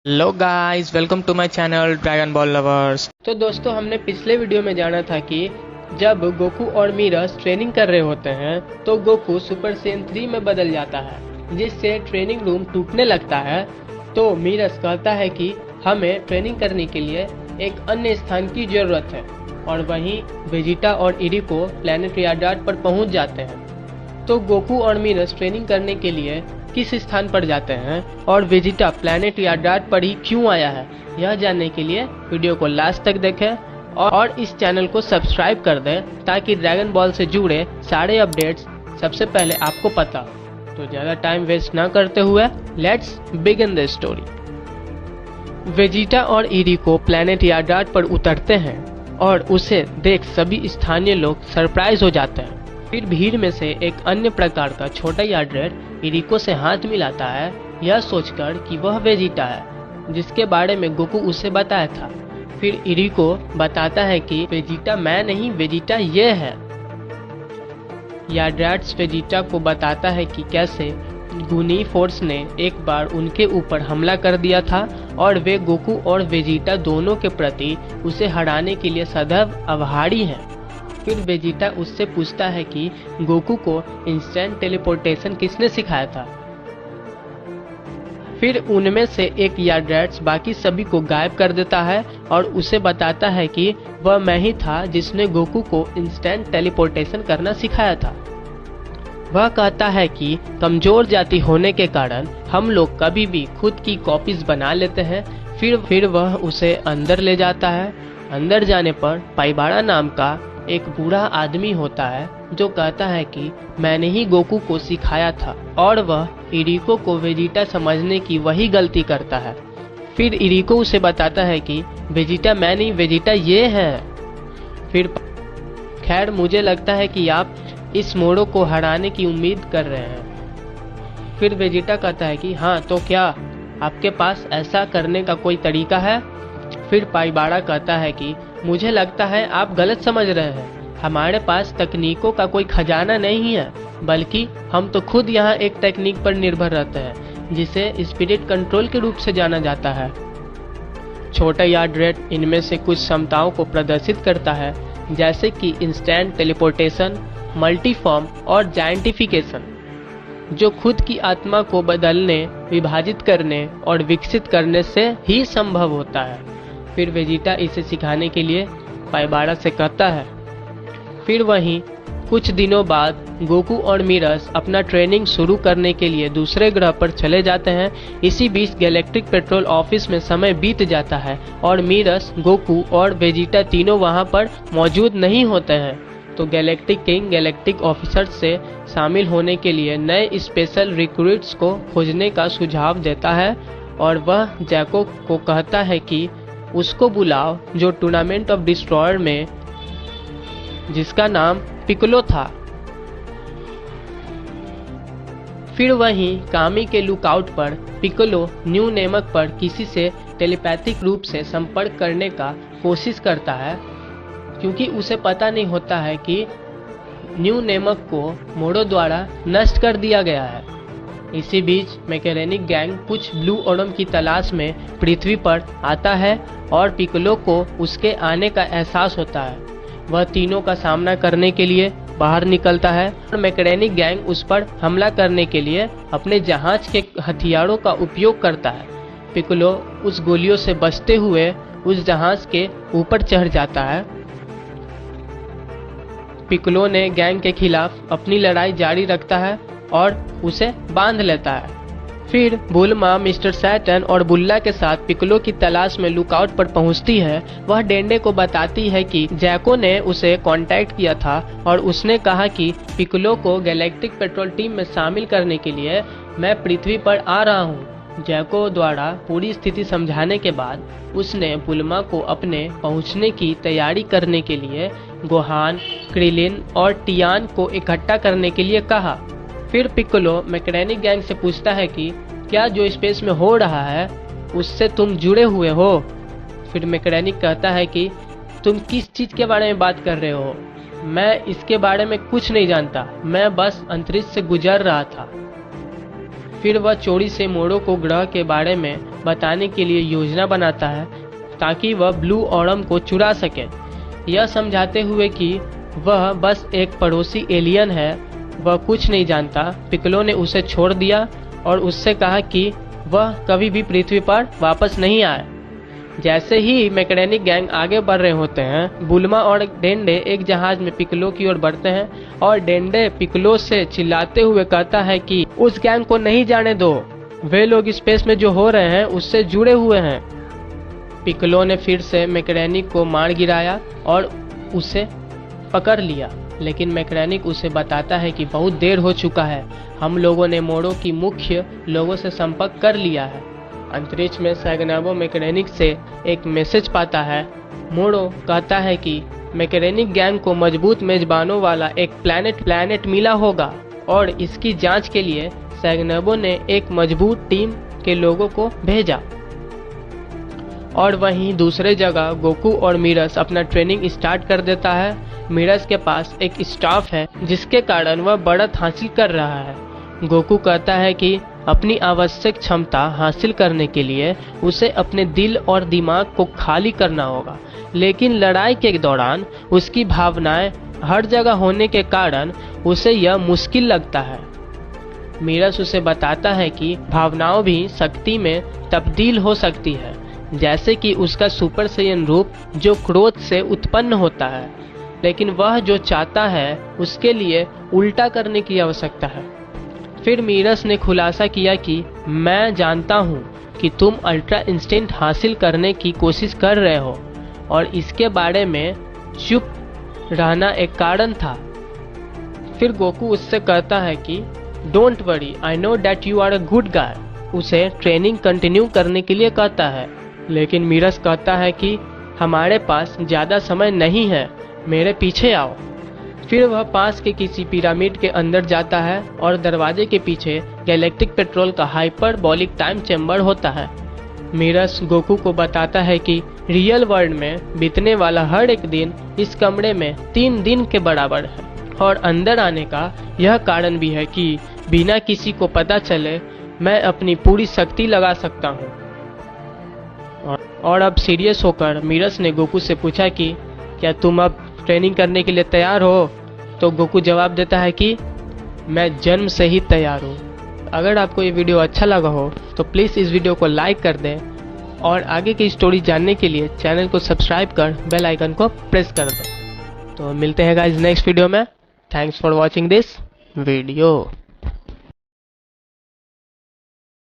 Hello guys, welcome to my channel Dragon Ball lovers. तो दोस्तों, हमने पिछले वीडियो में जाना था कि जब गोकू और मीरस ट्रेनिंग कर रहे होते हैं तो गोकू सुपर सेन 3 में बदल जाता है, जिससे ट्रेनिंग रूम टूटने लगता है। तो मीरस कहता है कि हमें ट्रेनिंग करने के लिए एक अन्य स्थान की जरूरत है, और वहीं वेजिटा और इरिको प्लैनेट यार्डार्ड पर पहुंच जाते हैं। तो गोकू और मीरस ट्रेनिंग करने के लिए किस स्थान पर जाते हैं और वेजिटा प्लैनेट यार्डार्ड पर ही क्यों आया है, यह जानने के लिए वीडियो को लास्ट तक देखें और इस चैनल को सब्सक्राइब कर दें ताकि ड्रैगन बॉल से जुड़े सारे अपडेट्स सबसे पहले आपको पता हो। तो ज़्यादा टाइम वेस्ट ना करते हुए let's begin the story. Vegeta और इरिको प्लैनेट यार्डार्ड पर उतरते हैं और उसे देख सभी स्थानीय लोग सरप्राइज हो जाते हैं। फिर भीड़ में से एक अन्य प्रकार का छोटा यार्डरेट इरिको से हाथ मिलाता है, यह सोचकर कि वह वेजिटा है जिसके बारे में गोकू उसे बताया था। फिर इरिको बताता है कि वेजिटा मैं नहीं, वेजिटा ये है। यार्डरेट्स वेजिटा को बताता है कि कैसे गुनी फोर्स ने एक बार उनके ऊपर हमला कर दिया था और वे गोकू और वेजिटा दोनों के प्रति उसे हराने के लिए सदैव आभारी हैं। फिर वेजिटा उससे पूछता है कि गोकू को इंस्टेंट टेलीपोर्टेशन किसने सिखाया था। फिर उनमें से एक यार्डरेट्स बाकी सभी को गायब कर देता है और उसे बताता है कि वह मैं ही था जिसने गोकू को इंस्टेंट टेलीपोर्टेशन करना सिखाया था। वह कहता है कि कमजोर जाति होने के कारण हम लोग कभी भी खुद की कॉपीज बना लेते हैं। फिर वह उसे अंदर ले जाता है। अंदर जाने पर पाइबाड़ा नाम का एक बूढ़ा आदमी होता है जो कहता है कि मैंने ही गोकू को सिखाया था, और वह इरिको को वेजिटा समझने की वही गलती करता है। फिर इरिको उसे बताता है कि वेजिटा मैं नहीं, वेजिटा ये है। फिर खैर, मुझे लगता है कि आप इस मोड़ो को हराने की उम्मीद कर रहे हैं। फिर वेजिटा कहता है कि हाँ, तो क्या आपके पास ऐसा करने का कोई तरीका है। फिर पाइबाड़ा कहता है कि मुझे लगता है आप गलत समझ रहे हैं। हमारे पास तकनीकों का कोई खजाना नहीं है, बल्कि हम तो खुद यहाँ एक टेक्निक पर निर्भर रहते हैं जिसे स्पिरिट कंट्रोल के रूप से जाना जाता है। छोटा यार्डरेट इनमें से कुछ क्षमताओं को प्रदर्शित करता है, जैसे कि इंस्टेंट टेलीपोर्टेशन, मल्टीफॉर्म और जायंटिफिकेशन, जो खुद की आत्मा को बदलने, विभाजित करने और विकसित करने से ही संभव होता है। फिर वेजिटा इसे सिखाने के लिए पाइबाड़ा से कहता है। फिर वहीं कुछ दिनों बाद गोकू और मीरस अपना ट्रेनिंग शुरू करने के लिए दूसरे ग्रह पर चले जाते हैं। इसी बीच गैलेक्टिक पेट्रोल ऑफिस में समय बीत जाता है और मीरस, गोकू और वेजिटा तीनों वहां पर मौजूद नहीं होते हैं। तो गैलेक्टिक किंग गैलेक्टिक ऑफिसर्स से शामिल होने के लिए नए स्पेशल रिक्रूट्स को खोजने का सुझाव देता है, और वह जैको को कहता है कि उसको बुलाओ जो टूर्नामेंट ऑफ डिस्ट्रॉयर में, जिसका नाम पिकोलो था। फिर वहीं कामी के लुकआउट पर पिकोलो न्यू नेमक पर किसी से टेलीपैथिक रूप से संपर्क करने का कोशिश करता है, क्योंकि उसे पता नहीं होता है कि न्यू नेमक को मोड़ो द्वारा नष्ट कर दिया गया है। इसी बीच मैकेनिक गैंग कुछ ब्लू ओडम की तलाश में पृथ्वी पर आता है और पिकोलो को उसके आने का एहसास होता है। वह तीनों का सामना करने के लिए बाहर निकलता है और मैकेनिक गैंग उस पर हमला करने के लिए अपने जहाज के हथियारों का उपयोग करता है। पिकोलो उस गोलियों से बचते हुए उस जहाज के ऊपर चढ़ जाता है। पिकोलो ने गैंग के खिलाफ अपनी लड़ाई जारी रखता है और उसे बांध लेता है। फिर बुल्मा मिस्टर सैटन और बुल्ला के साथ पिकोलो की तलाश में लुकआउट पर पहुंचती है। वह डेंडे को बताती है कि जैको ने उसे कांटेक्ट किया था और उसने कहा कि पिकोलो को गैलेक्टिक पेट्रोल टीम में शामिल करने के लिए मैं पृथ्वी पर आ रहा हूं। जैको द्वारा पूरी स्थिति समझाने के बाद उसने बुल्मा को अपने पहुंचने की तैयारी करने के लिए गोहान, क्रिलिन और टियान को इकट्ठा करने के लिए कहा। फिर पिकोलो मैकेनिक गैंग से पूछता है कि क्या जो स्पेस में हो रहा है उससे तुम जुड़े हुए हो। फिर मैकेनिक कहता है कि तुम किस चीज़ के बारे में बात कर रहे हो, मैं इसके बारे में कुछ नहीं जानता, मैं बस अंतरिक्ष से गुजर रहा था। फिर वह चोरी से मोड़ो को ग्रह के बारे में बताने के लिए योजना बनाता है ताकि वह ब्लू ऑरम को चुरा सके, यह समझाते हुए कि वह बस एक पड़ोसी एलियन है, वह कुछ नहीं जानता। पिक्कोलो ने उसे छोड़ दिया और उससे कहा कि वह कभी भी पृथ्वी पर वापस नहीं आए। जैसे ही मैकेनिक गैंग आगे बढ़ रहे होते हैं, बुल्मा और डेंडे एक जहाज में पिक्कोलो की ओर बढ़ते हैं और डेंडे पिक्कोलो से चिल्लाते हुए कहता है कि उस गैंग को नहीं जाने दो, वे लोग स्पेस में जो हो रहे हैं उससे जुड़े हुए हैं। पिक्कोलो ने फिर से मैकेनिक को मार गिराया और उसे पकड़ लिया, लेकिन मैकेनिक उसे बताता है कि बहुत देर हो चुका है, हम लोगों ने मोड़ो की मुख्य लोगों से संपर्क कर लिया है। अंतरिक्ष में सैगनाबो मैकेनिक से एक मैसेज पाता है। मोड़ो कहता है कि मैकेनिक गैंग को मजबूत मेजबानों वाला एक प्लैनेट मिला होगा और इसकी जांच के लिए सैगनाबो ने एक मजबूत टीम के लोगों को भेजा। और वहीं दूसरे जगह गोकू और मीरस अपना ट्रेनिंग स्टार्ट कर देता है। मीरस के पास एक स्टाफ है जिसके कारण वह बढ़त हासिल कर रहा है। गोकू कहता है कि अपनी आवश्यक क्षमता हासिल करने के लिए उसे अपने दिल और दिमाग को खाली करना होगा, लेकिन लड़ाई के दौरान उसकी भावनाएं हर जगह होने के कारण उसे यह मुश्किल लगता है। मीरस उसे बताता है कि भावनाओं भी शक्ति में तब्दील हो सकती है, जैसे कि उसका सुपर सैयन रूप जो क्रोध से उत्पन्न होता है, लेकिन वह जो चाहता है उसके लिए उल्टा करने की आवश्यकता है। फिर मीरस ने खुलासा किया कि मैं जानता हूँ कि तुम अल्ट्रा इंस्टेंट हासिल करने की कोशिश कर रहे हो और इसके बारे में चुप रहना एक कारण था। फिर गोकू उससे कहता है कि don't worry, I know that you are a good guy. उसे ट्रेनिंग कंटिन्यू करने के लिए कहता है, लेकिन मीरस कहता है कि हमारे पास ज़्यादा समय नहीं है, मेरे पीछे आओ। फिर वह पास के किसी पिरामिड के अंदर जाता है और दरवाजे के पीछे गैलेक्टिक पेट्रोल का हाइपरबॉलिक टाइम चैम्बर होता है। मीरस गोकू को बताता है कि रियल वर्ल्ड में बीतने वाला हर एक दिन इस कमरे में 3 दिन के बराबर है और अंदर आने का यह कारण भी है कि बिना किसी को पता चले मैं अपनी पूरी शक्ति लगा सकता हूँ। और अब सीरियस होकर मीरस ने गोकू से पूछा कि क्या तुम अब ट्रेनिंग करने के लिए तैयार हो? तो गोकू जवाब देता है कि मैं जन्म से ही तैयार हूँ। अगर आपको ये वीडियो अच्छा लगा हो तो प्लीज़ इस वीडियो को लाइक कर दें और आगे की स्टोरी जानने के लिए चैनल को सब्सक्राइब कर बेल आइकन को प्रेस कर दें। तो मिलते हैं गाइस नेक्स्ट वीडियो में। Thanks for watching this video.